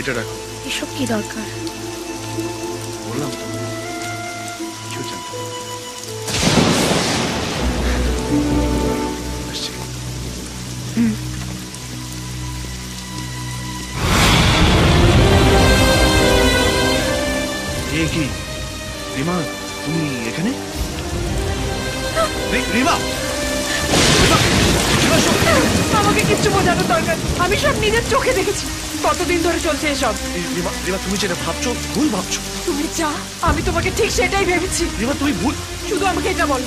এটা রাখো। এসব কি দরকার? বললাম তো কিছু জানতে। আসছি। কি রিমা, তুমি এখানে? রিমা, আমাকে কিচ্ছু বোঝানোর দরকার, আমি সব নিজের চোখে দেখেছি। কতদিন ধরে চলছে এসব? রিমা তুমি যেটা ভাবছো ভুল ভাবছো। তুমি যা, আমি তোমাকে ঠিক সেটাই ভেবেছি। রিমা তুমি ভুল। শুধু আমাকে এটা বলো,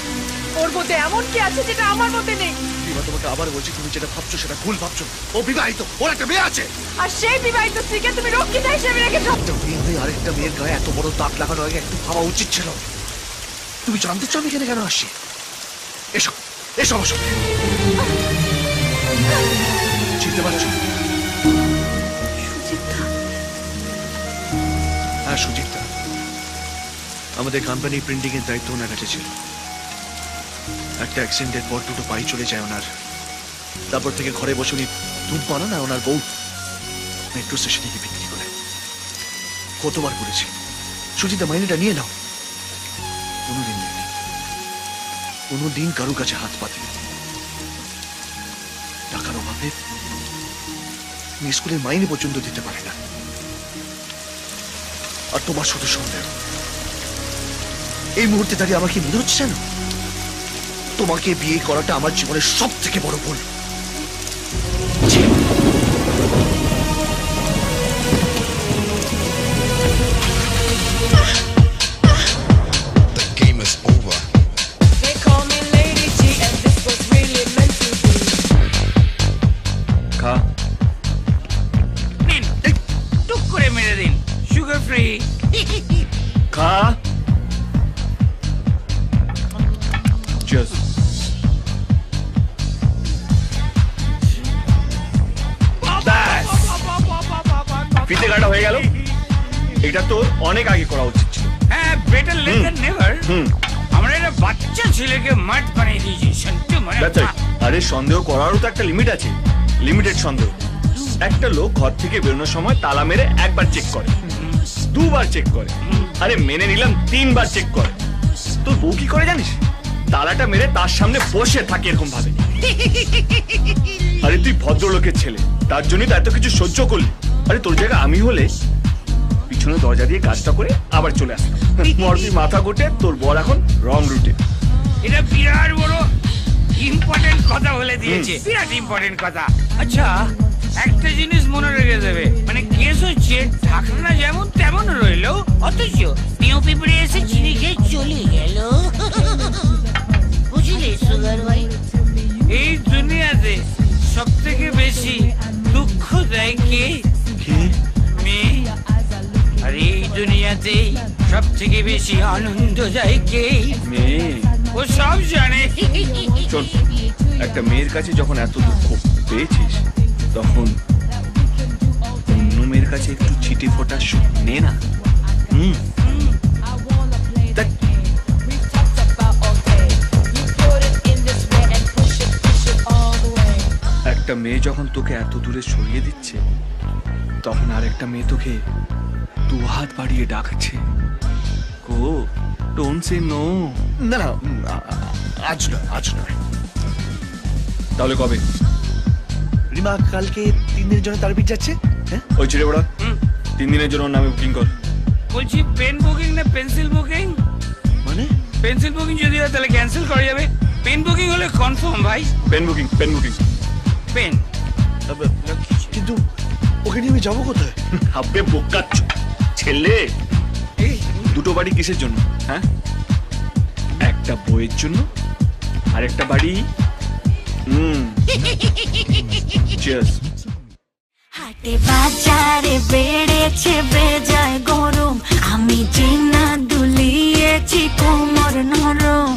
ওর মধ্যে এমন কি আছে যেটা আমার মধ্যে নেই? রিমা তোমাকে আবার বলছি, তুমি যেটা ভাবছো সেটা ভুল ভাবছো। ও বিবাহিত, ওর একটা মেয়ে আছে। আর সেই বিবাহিত স্ত্রীকে তুমি রক্ষিতা হিসেবে রেখেছো। আরেকটা মেয়ের গায়ে এত বড় দাগ লাগানো আগে একটু ভাবা উচিত ছিল। তুমি জানতে চাও আমি এখানে কেন আসছি? এসো এসো আমার সঙ্গে। চিনতে পারছো? হ্যাঁ সুজিতদা, আমাদের কোম্পানি প্রিন্টিং এর দায়িত্ব ওনার কাছে ছিল। একটা অ্যাক্সিডেন্টের পর দুটো পাই চলে যায় ওনার। তারপর থেকে ঘরে বসে উনি দুধ বানান আর ওনার বউ মেট্রো স্টেশনে গিয়ে বিক্রি করে। কতবার বলেছি সুজিতদা মাইনেটা নিয়ে নাও, কোনোদিন নেয়নি, কোনোদিন কারো কাছে হাত পাতেনি। টাকার অভাবে স্কুলের মাইনে পর্যন্ত দিতে পারে না। আর তোমার শুধু সন্দেহ। এই মুহূর্তে দাঁড়িয়ে আমার কি মনে হচ্ছে জানো, তোমাকে বিয়ে করাটা আমার জীবনের সব থেকে বড় ভুল। টুক করে মেরে দিন, সুগার ফ্রি। খা। Cheers. ফিতে কাটা হয়ে গেল। এটা তো অনেক আগে করা উচিত ছিল। হ্যাঁ, বেটার লেট দ্যান নেভার। আমরা একটা বাচ্চা ছেলেকে মাঠ বানিয়ে দিয়েছি, শুনতে মনে হয়। আরে সন্দেহ করারও তো একটা লিমিট আছে, লিমিটেড সন্দেহ। একটা লোক ঘর থেকে বেরোনোর সময় তালা মেরে একবার চেক করে, দুবার চেক করে, আরে মেনে নিলাম 3 বার চেক করে। তোর বউ কি করে জানিস? তালাটা মেরে তার সামনে বসে থাকে এরকম ভাবে। আরে তুই ভদ্রলোকের ছেলে, তার জন্যই তো এত কিছু সহ্য করলি। আরে তোর জায়গায় আমি হলে পিছনে দরজা দিয়ে কাজটা করে আবার চলে আসতাম। মরবি মাথা গোটে, তোর বর এখন রং রুটে। এটা বিরাট বড় ইম্পর্টেন্ট কথা বলে দিয়েছে, বিরাট ইম্পর্টেন্ট কথা। আচ্ছা, একটা জিনিস মনে রেখে দেবে, মানে কেস হচ্ছে ঢাকনা যেমন তেমন রইলো, অথচ পিও পিঁপড়ে এসে চিনি খেয়ে চলে গেল। বুঝলি সুগার ভাই, এই দুনিয়াতে সব থেকে বেশি দুঃখ দেয় কে? মেয়ে। আর এই দুনিয়াতে সব থেকে বেশি আনন্দ দেয় কে? মেয়ে। ও সব জানে। শোন, একটা মেয়ের কাছে যখন এত দুঃখ পেয়েছিস, তখন অন্য মেয়ের কাছে একটু ছিটে ফোটা সুখ নে না। একটা মেয়ে যখন তোকে এত দূরে সরিয়ে দিচ্ছে, তখন আরেকটা মেয়ে তোকে 2 হাত বাড়িয়ে ডাকছে। কো ডোন্ট সে নো। না না, আজ নয়, আজ নয়। তাহলে কবে? রিমা কালকে 3 দিনের জন্য তার বিট যাচ্ছে। হ্যাঁ ওই ছেড়ে বড়া, 3 দিনের জন্য নামে বুকিং কর। বলছি পেন বুকিং না পেন্সিল বুকিং? মানে পেন্সিল বুকিং যদি হয় তাহলে ক্যান্সেল করা যাবে, পেন বুকিং হলে কনফার্ম ভাই। Pen booking, pen booking. Pen. কিন্তু ওকে নিয়ে আমি যাবো কোথায়? হাব্বে বোকা ছেলে। দুটো বাড়ি কিসের জন্য? হ্যাঁ, একটা বইয়ের জন্য আর একটা বাড়ি। চিয়ার্স। হাটে বাজারে বেড়েছে বেজায় গরম, আমি যে না দুলিয়েছি কোমর নরম।